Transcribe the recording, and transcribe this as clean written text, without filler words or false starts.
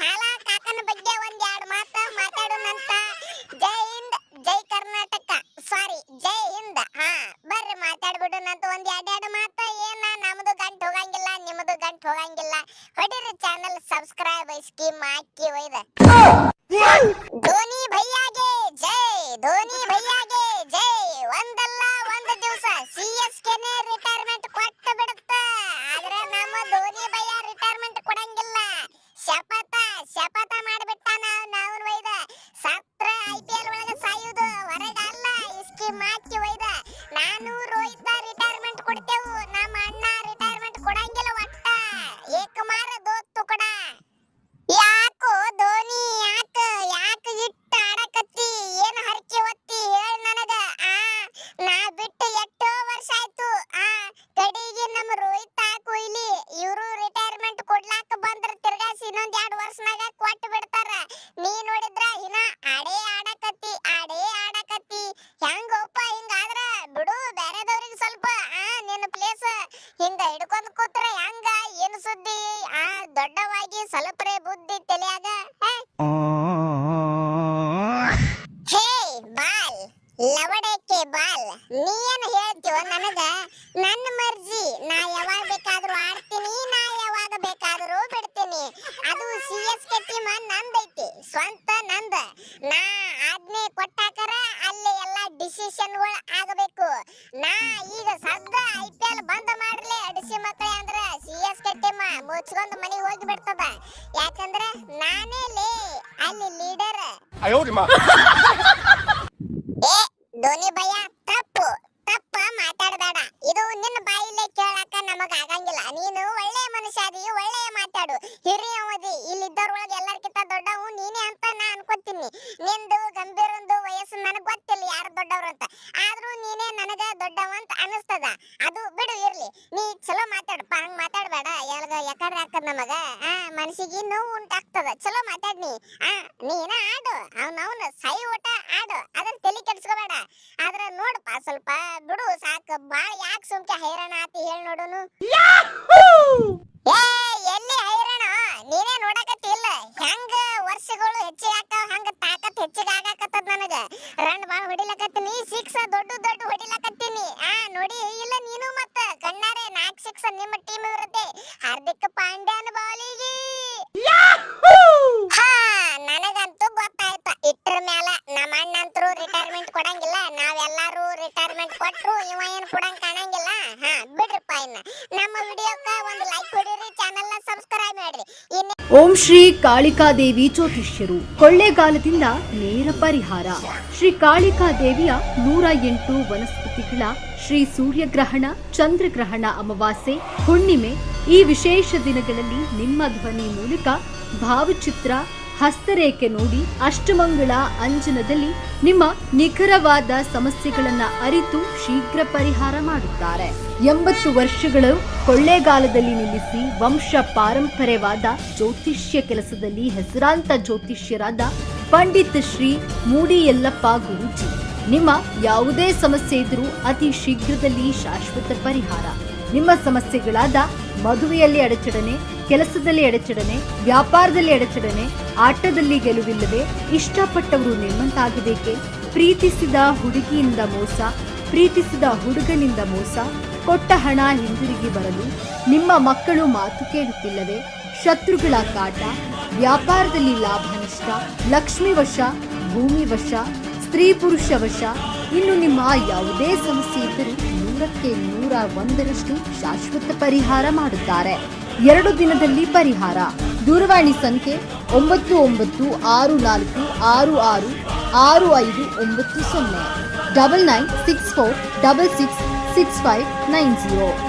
ಕಾಲ ಕಾಕನ ಬಗ್ಗೆ ಒಂದೆರಡು ಮಾತು ಮಾತಾಡೋಣಂತ. ಜೈ ಹಿಂದ್ ಜೈ ಕರ್ನಾಟಕ, ಸಾರಿ ಜೈ ಹಿಂದ್. ಬರ್ರಿ ಮಾತಾಡ್ಬಿಡೋಣಂತ ಒಂದ್ ಎರಡೆರಡು ಮಾತು. ಏನ ನಮ್ದು ಗಂಟು ಹೋಗಂಗಿಲ್ಲ, ನಿಮ್ಮದು ಗಂಟು ಹೋಗಂಗಿಲ್ಲ. ಹೊಡಿರಿ ಚಾನಲ್ ಸಬ್ಸ್ಕ್ರೈಬ್ ಇಸ್ಕಿ ಮಾಕಿ ಒಯ್ದ. ಧೋನಿ ಭಯ್ಯಾಗೆ ಜೈ, ಧೋನಿ ಭಯ್ಯಾಗೆ ಜೈ. ಒಂದಲ್ಲ ಒಂದು ದಿವಸ CSKನೇ ರಿಟೈರ್ಮೆಂಟ್ ಕೊಟ್ಟು ಬಿಡುತ್ತ. ಆದ್ರೆ ನಮ್ಮ ಧೋನಿ ಭಯ್ಯ ರಿಟೈರ್ಮೆಂಟ್ ಕೊಡಂಗಿಲ್ಲ. ಶಪಥ ಮಾಡಿಬಿಟ್ಟಾನ ನಾವು ಒಯ್ದ. ಸತ್ರ IPL ಒಳಗೆ ಸಾಯುವುದು ಹೊರಗಲ್ಲ, ಇಸ್ಕಿ ಮಾಕಿ ಒಯ್ದ. ನಾನು ರೋಹಿತ್ ರಿಟೈರ್ಮೆಂಟ್ ಕೊಡ್ತೇವು, ನಮ್ಮ ಅಣ್ಣ ರಿಟೈರ್ಮೆಂಟ್ ಕೊಡಂಗಿಲ್ಲ ಒಟ್ಟ. ಏಕಮಾರ ದೋತ್ತು ಕೊಡ. ಯಾಕೋ ಧೋನಿ ಯಾಕ ಇಟ್ಟ ಆಡಕತ್ತಿ? ಏನ್ ಹರಕೆ ಒತ್ತಿ ಹೇಳ್ ನನಗ. ನಾ ಬಿಟ್ಟು ಎಷ್ಟೋ ವರ್ಷ ಆಯ್ತು. ಕಡೆಗೆ ನಮ್ಮ ರೋಹಿತ್ ಕೊಹ್ಲಿ ಇವರು ರಿಟೈರ್ಮೆಂಟ್ ಕೊಡ್ಲಾಕ ಬಂದ್ರ ತಿರ್ಗಾಸಿ ಇನ್ನೊಂದ್ 2 ವರ್ಷನಾಗ ಕೊಟ್ಟು ಬಿಡ್ತಾರ. ನೀ ನೋಡಿದ್ರ ಇನ್ನ ಆಡೇ ಆಡಕತ್ತಿ. ಹೆಂಗಪ್ಪ ಹಿಂಗಾದ್ರ ಬಿಡು, ಬೇರೆದವ್ರಿಗೆ ಸ್ವಲ್ಪ ನಿನ್ನ ಪ್ಲೇಸ್ ಹಿಂಗ ಹಿಡ್ಕೊಂಡ್ ಕೂತ್ರ ಹೆಂಗ? ಏನು ಸುದ್ದಿ? ದೊಡ್ಡವಾಗಿ ಸ್ವಲ್ಪರೇ ಬುದ್ಧಿ ತಲೆಯಾಗ. ಹೇ ಬಾಲ್, ಲವಡಕ್ಕೆ ಬಾಲ್, ನೀ ಏನ್ ಹೇಳ್ತೀವ ನನಗ? ನನ್ನ ಮರ್ಜಿ, ನಾ ಯಾವಾಗ ಬೇಕಾದ್ರೂ ಆಡ್ತೀನಿ, ನಾ ಯಾವಾಗ ಬೇಕಾದ್ರೂ ಬಿಡ್ತೀನಿ. ಅದು CSK ಟೀಮ್ ನಂದೈತಿ, ಸ್ವಂತ ನಂದ. ನಾ ಆಜ್ಞೆ ಕೊಟ್ಟಾಕರ ಅಲ್ಲಿ ಎಲ್ಲಾ ಡಿಸಿಷನ್ಗಳು ಆಗಬೇಕು. ನಾ ಈಗ ಸದ್ದ IPL ಬಂದ್ ಮಾಡ್ಲಿ ಅಡಿಸಿ ಮಕ್ಕಳೇ ಅಂದ್ರ CSK ಟೀಮ್ ಮುಚ್ಕೊಂಡ್ ಮನೆಗೆ ಹೋಗಿ ಬಿಡ್ತದ. ಯಾಕಂದ್ರ ನಾನೇ ಅಲ್ಲಿ ಲೀಡರ್. ಧೋನಿ ಭಯ್ಯ ತಪ್ಪ ಮಾತಾಡಬೇಡ. ಇದು ನಿನ್ನ ಬಾಯಿಲೆ ಕೇಳಾಕ ನಮಗ ಆಗಂಗಿಲ್ಲ. ನೀನು ಒಳ್ಳೆಯ ಮನುಷ್ಯ ಅದಿ, ಒಳ್ಳೆಯ ಮಾತಾಡು, ಹಿರಿಯವದಿ. ಇಲ್ಲಿದ್ದವ್ರೊಳಗೆ ಎಲ್ಲರಿಗಿಂತ ದೊಡ್ಡವು ನೀನೇ ಅಂತ ನಾ ಅನ್ಕೋತೀನಿ. ನಿಂದು ಗಂಭೀರಂದು ವಯಸ್ಸು ನನಗ್ ಗೊತ್ತಿಲ್ಲ ಯಾರು ದೊಡ್ಡವ್ರು ಅಂತ. ಆದ್ರೂ ನೀನೇ ನನಗ ದೊಡ್ಡವ ಅಂತ ಅನಿಸ್ತದ. ಅದು ಬಿಡು, ಇರ್ಲಿ. ನೀ ಚಲೋ ಮಾತಾಡಪ್ಪ, ಹಂಗ ಮಾತಾಡಬೇಡ. ಯಾಕಂದ್ರೆ ಆಗ್ತದ ನಮಗ ಮನಸ್ಸಿಗೆ ನೋವು ಉಂಟಾಗ್ತದ. ಚಲೋ ಮಾತಾಡ್ನಿ. ನೀನ ಆಡು, ಅವನವನ ಸೈ ಊಟ ಆಡು, ಅದನ್ನ ತಲೆ ಕೆಡ್ಸ್ಕೋಬೇಡ. ಆದ್ರ ನೋಡಪ್ಪ ಸ್ವಲ್ಪ ಬಿಡು ಸಾಕು. ಬಾಳ ಯಾಕೆ ಸುಮ್ಕೆ ಹೈರಾಣ ಆತಿ ಹೇಳಿ ನೋಡುನು. ಎಲ್ಲಿ ಹೈರಾಣ? ನೀನೇ ನೋಡಕತ್ತಿಲ್ಲ ಹೆಂಗ ವರ್ಷಗಳು ಹೆಚ್ಚಿಗೆ ಆಗ್ತಾವ, ಹಂಗ ತಾಕತ್ ಹೆಚ್ಚಿಗೆ ಆಗಾಕತ್ತದ ನನಗ. ರನ್ ಬಾಳ ಹೊಡಿಲಕತ್ತೀನಿ, 6 ದೊಡ್ಡ ಹೊಡಿಲಕತ್ತೀನಿ. ನೋಡಿ ಇಲ್ಲ ನೀನು ಮತ್ತ ಕಣ್ಣಾರೆ 4 6 ನಿಮ್ಮ ಟೀಮ್ ವಿರುದ್ಧ. ಹಾರ್ದಿಕ್ ಪಾಂಡ್ಯನ ಬಾಲಿಗೆ ನನಗಂತೂ ಗೊತ್ತಾಯ್ತು. ಇಟ್ರ ಮ್ಯಾಲ ನಮ್ಮ ಅಣ್ಣಂತರೂ ರಿಟೈರ್ಮೆಂಟ್ ಕೊಡಂಗಿಲ್ಲ. ನಾವೆಲ್ಲಾರು ರಿಟೈರ್ಮೆಂಟ್ ಕೊಟ್ರು ಇವ ಏನ್ ಕೊಡಂಗ್ ಕಾಣಂಗಿಲ್ಲ. ಬಿಡ್ರಪ್ಪ. ಇನ್ನ ನಮ್ಮ ವಿಡಿಯೋಕ್ಕ ಒಂದು ಲೈಕ್ ಕೊಡಿರಿ, ಚಾನೆಲ್ ನ ಸಬ್ಸ್ಕ್ರೈಬ್ ಮಾಡ್ರಿ. ಓಂ ಶ್ರೀ ಕಾಳಿಕಾದೇವಿ ಜ್ಯೋತಿಷ್ಯರು, ಕೊಳ್ಳೇಗಾಲದಿಂದ ನೇರ ಪರಿಹಾರ. ಶ್ರೀ ಕಾಳಿಕಾದೇವಿಯ 108 ವನಸ್ಪತಿಗಳ ಶ್ರೀ ಸೂರ್ಯಗ್ರಹಣ, ಚಂದ್ರಗ್ರಹಣ, ಅಮಾವಾಸ್ಯೆ, ಹುಣ್ಣಿಮೆ ಈ ವಿಶೇಷ ದಿನಗಳಲ್ಲಿ ನಿಮ್ಮ ಧ್ವನಿ ಮೂಲಕ ಭಾವಚಿತ್ರ, ಹಸ್ತರೇಖೆ ನೋಡಿ ಅಷ್ಟಮಂಗಳ ಅಂಜನದಲ್ಲಿ ನಿಮ್ಮ ನಿಖರವಾದ ಸಮಸ್ಯೆಗಳನ್ನ ಅರಿತು ಶೀಘ್ರ ಪರಿಹಾರ ಮಾಡುತ್ತಾರೆ. 80 ವರ್ಷಗಳು ಕೊಳ್ಳೇಗಾಲದಲ್ಲಿ ನಿಲ್ಲಿಸಿ ವಂಶ ಪಾರಂಪರ್ಯವಾದ ಜ್ಯೋತಿಷ್ಯ ಕೆಲಸದಲ್ಲಿ ಹೆಸರಾಂತ ಜ್ಯೋತಿಷ್ಯರಾದ ಪಂಡಿತ್ ಶ್ರೀ ಮೂಡಿ ಯಲ್ಲಪ್ಪ ಗುರೂಜಿ ನಿಮ್ಮ ಯಾವುದೇ ಸಮಸ್ಯೆ ಇದ್ರೂ ಅತಿ ಶೀಘ್ರದಲ್ಲಿ ಶಾಶ್ವತ ಪರಿಹಾರ. ನಿಮ್ಮ ಸಮಸ್ಯೆಗಳಾದ ಮದುವೆಯಲ್ಲಿ ಅಡಚಣೆ, ಕೆಲಸದಲ್ಲಿ ಅಡಚಣೆ, ವ್ಯಾಪಾರದಲ್ಲಿ ಅಡಚಣೆ, ಆಟದಲ್ಲಿ ಗೆಲುವಿಲ್ಲದೆ, ಇಷ್ಟಪಟ್ಟವರು ನಿಮ್ಮಂತಾಗಬೇಕೆ, ಪ್ರೀತಿಸಿದ ಹುಡುಗಿಯಿಂದ ಮೋಸ, ಪ್ರೀತಿಸಿದ ಹುಡುಗನಿಂದ ಮೋಸ, ಕೊಟ್ಟ ಹಣ ಹಿಂದಿರುಗಿ ಬರಲು, ನಿಮ್ಮ ಮಕ್ಕಳು ಮಾತು ಕೇಳುತ್ತಿಲ್ಲವೇ, ಶತ್ರುಗಳ ಕಾಟ, ವ್ಯಾಪಾರದಲ್ಲಿ ಲಾಭ ನಷ್ಟ, ಲಕ್ಷ್ಮಿ ವಶ, ಭೂಮಿ ವಶ, ಸ್ತ್ರೀ ಪುರುಷ ವಶ, ಇನ್ನು ನಿಮ್ಮ ಯಾವುದೇ ಸಮಸ್ಯೆ ಇದ್ದರೂ 100ಕ್ಕೆ 101ರಷ್ಟು ಶಾಶ್ವತ ಪರಿಹಾರ ಮಾಡುತ್ತಾರೆ. 2 ದಿನದಲ್ಲಿ ಪರಿಹಾರ. ದೂರವಾಣಿ ಸಂಖ್ಯೆ 9964666590 9964666590.